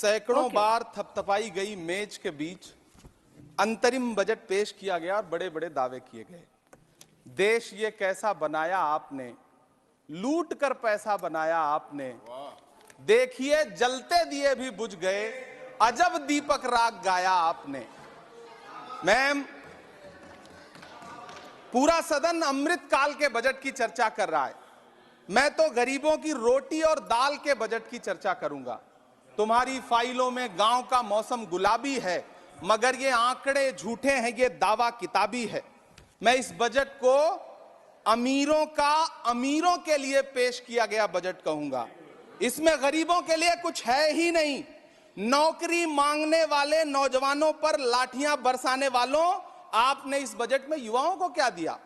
सैकड़ों बार थपथपाई गई मेज के बीच अंतरिम बजट पेश किया गया और बड़े बड़े दावे किए गए। देश ये कैसा बनाया आपने, लूट कर पैसा बनाया आपने, देखिए जलते दिए भी बुझ गए, अजब दीपक राग गाया आपने। मैम, पूरा सदन अमृत काल के बजट की चर्चा कर रहा है, मैं तो गरीबों की रोटी और दाल के बजट की चर्चा करूंगा। तुम्हारी फाइलों में गांव का मौसम गुलाबी है, मगर ये आंकड़े झूठे हैं, ये दावा किताबी है। मैं इस बजट को अमीरों के लिए पेश किया गया बजट कहूंगा। इसमें गरीबों के लिए कुछ है ही नहीं। नौकरी मांगने वाले नौजवानों पर लाठियां बरसाने वालों, आपने इस बजट में युवाओं को क्या दिया?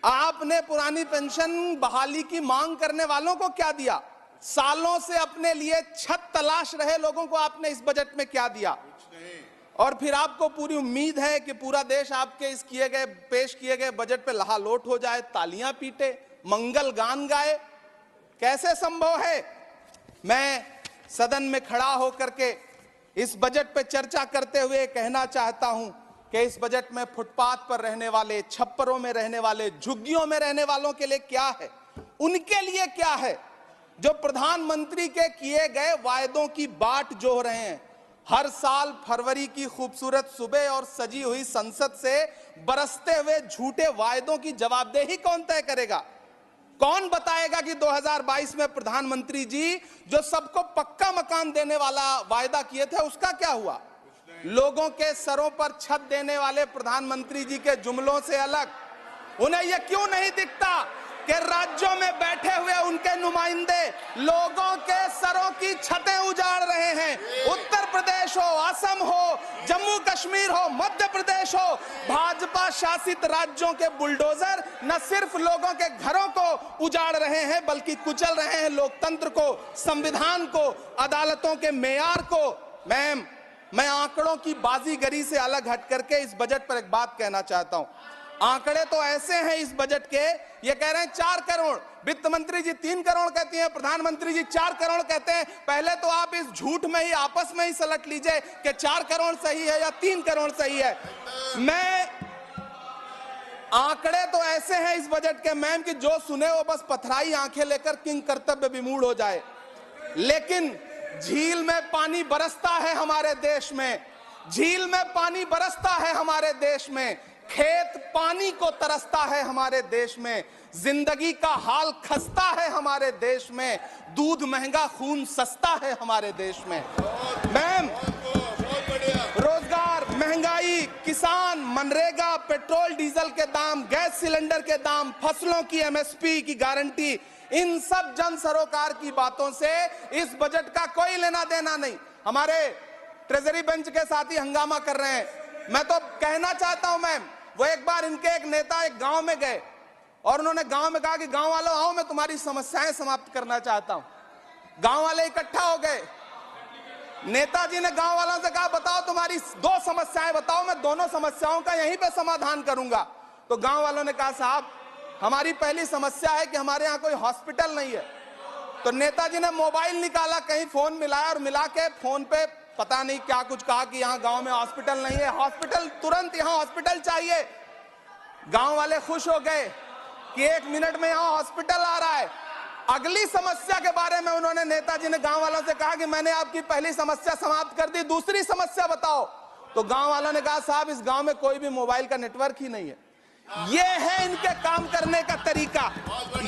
आपने पुरानी पेंशन बहाली की मांग करने वालों को क्या दिया? सालों से अपने लिए छत तलाश रहे लोगों को आपने इस बजट में क्या दिया? और फिर आपको पूरी उम्मीद है कि पूरा देश आपके इस पेश किए गए बजट पे लहालोट हो जाए, तालियां पीटे, मंगल गान गाए। कैसे संभव है? मैं सदन में खड़ा होकर के इस बजट पे चर्चा करते हुए कहना चाहता हूं कि इस बजट में फुटपाथ पर रहने वाले, छप्परों में रहने वाले, झुग्गियों में रहने वालों के लिए क्या है, उनके लिए क्या है जो प्रधानमंत्री के किए गए वायदों की बाट जोह रहे हैं। हर साल फरवरी की खूबसूरत सुबह और सजी हुई संसद से बरसते हुए झूठे वायदों की जवाबदेही कौन तय करेगा? कौन बताएगा कि 2022 में प्रधानमंत्री जी जो सबको पक्का मकान देने वाला वायदा किए थे उसका क्या हुआ? लोगों के सरों पर छत देने वाले प्रधानमंत्री जी के जुमलों से अलग उन्हें यह क्यों नहीं दिखता कि राज्यों में बैठे हुए उनके नुमाइंदे लोगों के सरों की छतें उजाड़ रहे हैं? उत्तर प्रदेश हो, असम हो, जम्मू कश्मीर हो, मध्य प्रदेश हो, भाजपा शासित राज्यों के बुलडोजर न सिर्फ लोगों के घरों को उजाड़ रहे हैं बल्कि कुचल रहे हैं लोकतंत्र को, संविधान को, अदालतों के मेयार को। मैम, मैं आंकड़ों की बाजीगरी से अलग हट करके इस बजट पर एक बात कहना चाहता हूं। आंकड़े तो ऐसे हैं इस बजट के, ये कह रहे हैं 4 करोड़, वित्त मंत्री जी 3 करोड़ कहती हैं, प्रधानमंत्री जी 4 करोड़ कहते हैं। पहले तो आप इस झूठ में ही आपस में ही सलट लीजिए कि 4 करोड़ सही है या 3 करोड़ सही है। आंकड़े तो ऐसे हैं इस बजट के मैम कि जो सुने वो बस पथराई आंखें लेकर किंग कर्तव्य विमूढ़ हो जाए। लेकिन झील में पानी बरसता है हमारे देश में, झील में पानी बरसता है हमारे देश में, खेत पानी को तरसता है हमारे देश में, जिंदगी का हाल खस्ता है हमारे देश में, दूध महंगा खून सस्ता है हमारे देश में। मैम, रोजगार, महंगाई, किसान, मनरेगा, पेट्रोल डीजल के दाम, गैस सिलेंडर के दाम, फसलों की एमएसपी की गारंटी, इन सब जन सरोकार की बातों से इस बजट का कोई लेना देना नहीं। हमारे ट्रेजरी बेंच के साथी हंगामा कर रहे हैं। मैं तो कहना चाहता हूं मैम, वो एक बार इनके एक नेता एक गांव में गए और उन्होंने गांव में कहा कि गांव वालों आओ, मैं तुम्हारी समस्याएं समाप्त करना चाहता हूं। गांव वाले इकट्ठा हो गए। नेताजी ने गांव वालों से कहा बताओ तुम्हारी 2 समस्याएं बताओ, मैं दोनों समस्याओं का यहीं पे समाधान करूंगा। तो गांव वालों ने कहा साहब हमारी पहली समस्या है कि हमारे यहाँ कोई हॉस्पिटल नहीं है। तो नेताजी ने मोबाइल निकाला, कहीं फोन मिलाया और मिला के फोन पे पता नहीं क्या कुछ कहा कि यहाँ गांव में हॉस्पिटल नहीं है, हॉस्पिटल तुरंत, यहाँ हॉस्पिटल चाहिए। गांव वाले खुश हो गए कि 1 मिनट में यहाँ हॉस्पिटल आ रहा है। अगली समस्या के बारे में उन्होंने, नेताजी ने गांव वालों से कहा कि मैंने आपकी पहली समस्या समाप्त कर दी, दूसरी समस्या बताओ। तो गांव वालों ने कहा साहब इस गांव में कोई भी मोबाइल का नेटवर्क ही नहीं है। ये है इनके काम करने का तरीका,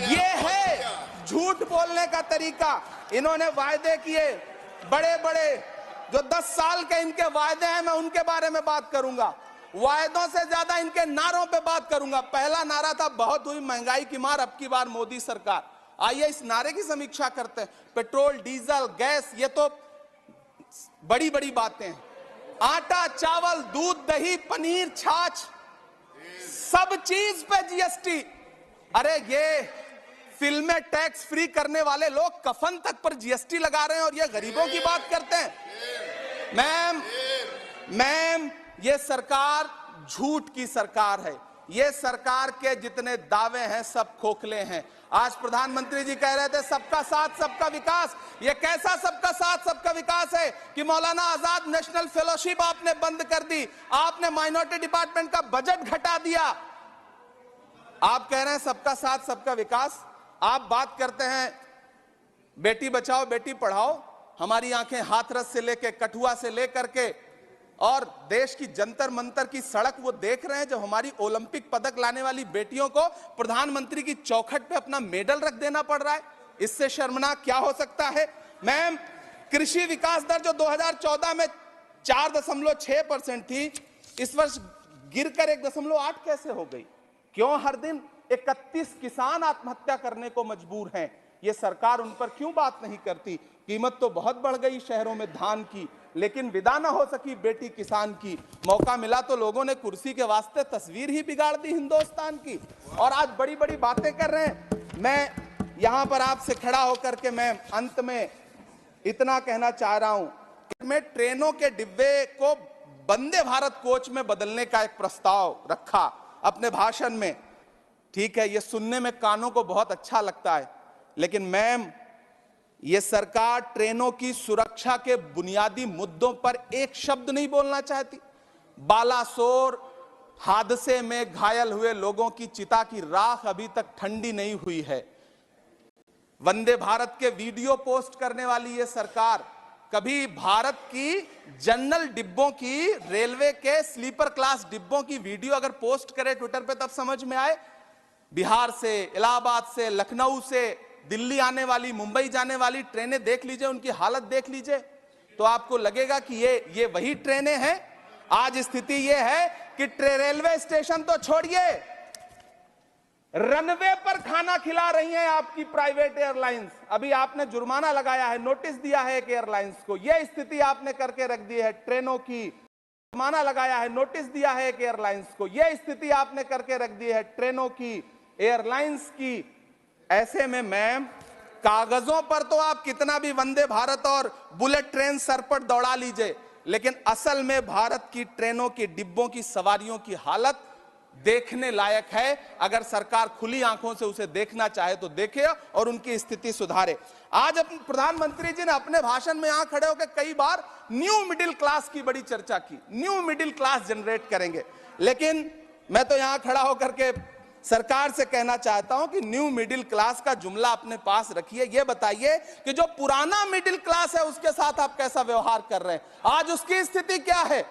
ये है झूठ बोलने का तरीका। इन्होंने वायदे किए बड़े बड़े, जो 10 साल के इनके वायदे हैं, मैं उनके बारे में बात करूंगा। वायदों से ज्यादा इनके नारों पे बात करूंगा। पहला नारा था बहुत हुई महंगाई की मार, अब की बार मोदी सरकार। आइए इस नारे की समीक्षा करते हैं। पेट्रोल, डीजल, गैस, ये तो बड़ी बड़ी बातें हैं। आटा, चावल, दूध, दही, पनीर, छाछ, सब चीज पे जीएसटी। अरे ये फिल्में टैक्स फ्री करने वाले लोग कफन तक पर जीएसटी लगा रहे हैं और ये गरीबों की बात करते हैं। मैम, ये सरकार झूठ की सरकार है। ये सरकार के जितने दावे हैं सब खोखले हैं। आज प्रधानमंत्री जी कह रहे थे सबका साथ सबका विकास। ये कैसा सबका साथ सबका विकास है कि मौलाना आजाद नेशनल फेलोशिप आपने बंद कर दी, आपने माइनॉरिटी डिपार्टमेंट का बजट घटा दिया। आप कह रहे हैं सबका साथ सबका विकास। आप बात करते हैं बेटी बचाओ बेटी पढ़ाओ। हमारी आंखें हाथरस से लेकर कठुआ से लेकर के और देश की जंतर मंतर की सड़क वो देख रहे हैं जब हमारी ओलंपिक पदक लाने वाली बेटियों को प्रधानमंत्री की चौखट पे अपना मेडल रख देना पड़ रहा है। इससे शर्मनाक क्या हो सकता है। मैम, कृषि विकास दर जो 2014 में 4.6% थी, इस वर्ष गिरकर 1.8 कैसे हो गई? क्यों हर दिन 31 किसान आत्महत्या करने को मजबूर हैं? ये सरकार उन पर क्यों बात नहीं करती? कीमत तो बहुत बढ़ गई शहरों में धान की, लेकिन विदा ना हो सकी बेटी किसान की। मौका मिला तो लोगों ने कुर्सी के वास्ते तस्वीर ही बिगाड़ दी हिंदुस्तान की, और आज बड़ी बड़ी बातें कर रहे हैं। मैं यहां पर आपसे खड़ा होकर के मैं अंत में इतना कहना चाह रहा हूं, मैं ट्रेनों के डिब्बे को वंदे भारत कोच में बदलने का एक प्रस्ताव रखा अपने भाषण में। ठीक है, ये सुनने में कानों को बहुत अच्छा लगता है, लेकिन मैम, ये सरकार ट्रेनों की सुरक्षा के बुनियादी मुद्दों पर एक शब्द नहीं बोलना चाहती। बालासोर हादसे में घायल हुए लोगों की चिता की राख अभी तक ठंडी नहीं हुई है। वंदे भारत के वीडियो पोस्ट करने वाली ये सरकार कभी भारत की जनरल डिब्बों की, रेलवे के स्लीपर क्लास डिब्बों की वीडियो अगर पोस्ट करे ट्विटर पे तब समझ में आए। बिहार से, इलाहाबाद से, लखनऊ से दिल्ली आने वाली, मुंबई जाने वाली ट्रेनें देख लीजिए, उनकी हालत देख लीजिए, तो आपको लगेगा कि ये वही ट्रेनें हैं। आज स्थिति ये है कि रेलवे स्टेशन तो छोड़िए, रनवे पर खाना खिला रही हैं आपकी प्राइवेट एयरलाइंस। अभी आपने जुर्माना लगाया है, नोटिस दिया है एक एयरलाइंस को, यह स्थिति आपने करके रख दी है ट्रेनों की। जुर्माना लगाया है, नोटिस दिया है एक एयरलाइंस को, यह स्थिति आपने करके रख दी है ट्रेनों की, एयरलाइंस की। ऐसे में मैम, कागजों पर तो आप कितना भी वंदे भारत और बुलेट ट्रेन सर पर दौड़ा लीजिए, लेकिन असल में भारत की ट्रेनों की डिब्बों की सवारियों की हालत देखने लायक है। अगर सरकार खुली आंखों से उसे देखना चाहे तो देखे और उनकी स्थिति सुधारे। आज प्रधानमंत्री जी ने अपने भाषण में यहां खड़े होकर कई बार न्यू मिडिल क्लास की बड़ी चर्चा की, न्यू मिडिल क्लास जनरेट करेंगे, लेकिन मैं तो यहां खड़ा होकर के सरकार से कहना चाहता हूं कि न्यू मिडिल क्लास का जुमला अपने पास रखिए। यह बताइए कि जो पुराना मिडिल क्लास है उसके साथ आप कैसा व्यवहार कर रहे हैं। आज उसकी स्थिति क्या है?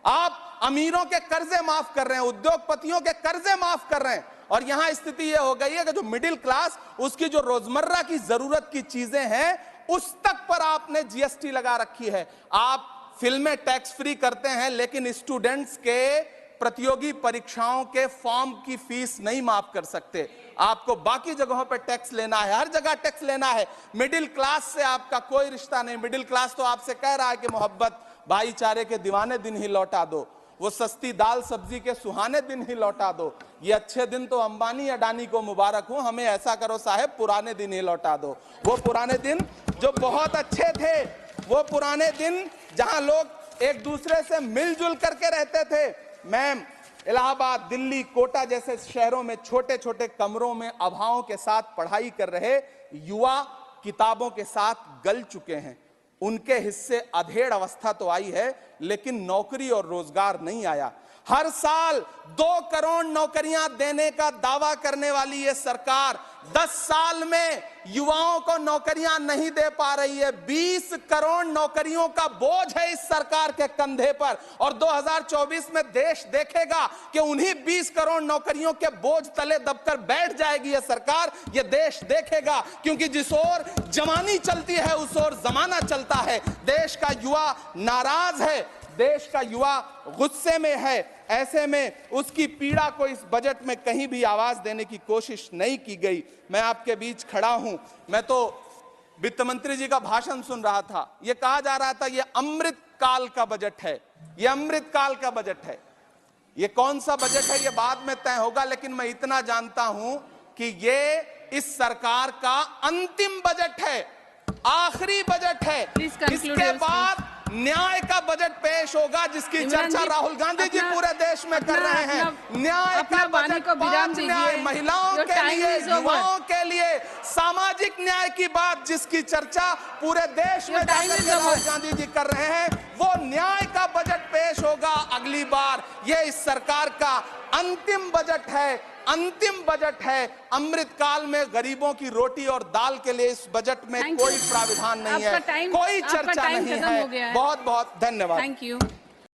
आप अमीरों के कर्जे माफ कर रहे हैं, उद्योगपतियों के कर्जे माफ कर रहे हैं, और यहां स्थिति यह हो गई है कि जो मिडिल क्लास, उसकी जो रोजमर्रा की जरूरत की चीजें हैं उस तक पर आपने जीएसटी लगा रखी है। आप फिल्में टैक्स फ्री करते हैं, लेकिन स्टूडेंट्स के प्रतियोगी परीक्षाओं के फॉर्म की फीस नहीं माफ कर सकते। आपको बाकी जगहों पर टैक्स लेना है, हर जगह टैक्स लेना है। मिडिल क्लास से आपका कोई रिश्ता नहीं। मिडिल क्लास तो आपसे कह रहा है कि मोहब्बत, भाईचारे के दीवाने दिन ही लौटा दो, वो सस्ती दाल सब्जी के सुहाने दिन ही लौटा दो। ये अच्छे दिन तो अंबानी अडानी को मुबारक हो, हमें ऐसा करो साहब, पुराने दिन ही लौटा दो। वो पुराने दिन जो बहुत अच्छे थे, वो पुराने दिन जहां लोग एक दूसरे से मिलजुल करके रहते थे। मैम, इलाहाबाद, दिल्ली, कोटा जैसे शहरों में छोटे छोटे कमरों में अभावों के साथ पढ़ाई कर रहे युवा किताबों के साथ गल चुके हैं। उनके हिस्से अधेड़ अवस्था तो आई है, लेकिन नौकरी और रोजगार नहीं आया। हर साल 2 करोड़ नौकरियां देने का दावा करने वाली ये सरकार 10 साल में युवाओं को नौकरियां नहीं दे पा रही है। 20 करोड़ नौकरियों का बोझ है इस सरकार के कंधे पर, और 2024 में देश देखेगा कि उन्हीं 20 करोड़ नौकरियों के बोझ तले दबकर बैठ जाएगी यह सरकार। यह देश देखेगा, क्योंकि जिस ओर जवानी चलती है उस ओर जमाना चलता है। देश का युवा नाराज है, देश का युवा गुस्से में है। ऐसे में उसकी पीड़ा को इस बजट में कहीं भी आवाज देने की कोशिश नहीं की गई। मैं आपके बीच खड़ा हूं, मैं तो वित्त मंत्री जी का भाषण सुन रहा था। यह कहा जा रहा था यह अमृत काल का बजट है, यह अमृत काल का बजट है। यह कौन सा बजट है यह बाद में तय होगा, लेकिन मैं इतना जानता हूं कि यह इस सरकार का अंतिम बजट है, आखिरी बजट है। इसके बाद न्याय का बजट पेश होगा जिसकी इमरान चर्चा जी, राहुल गांधी जी अपना- पूरे देश में कर रहे हैं। न्याय अपना का वाणी बजट, को विराम 5 न्याय, दीजिए। महिलाओं Your के time लिए, is over. युवाओं के लिए, सामाजिक न्याय की बात जिसकी चर्चा पूरे देश में Your time जाकर is के राहुल over. गांधी जी कर रहे हैं, वो न्याय का बजट पेश होगा अगली बार। ये इस सरकार का अंतिम बजट है, अंतिम बजट है। अमृतकाल में गरीबों की रोटी और दाल के लिए इस बजट में Thank कोई you. प्राविधान नहीं आपका है, time- कोई आपका चर्चा time नहीं खत्म हो गया है। है। बहुत बहुत धन्यवाद। Thank you.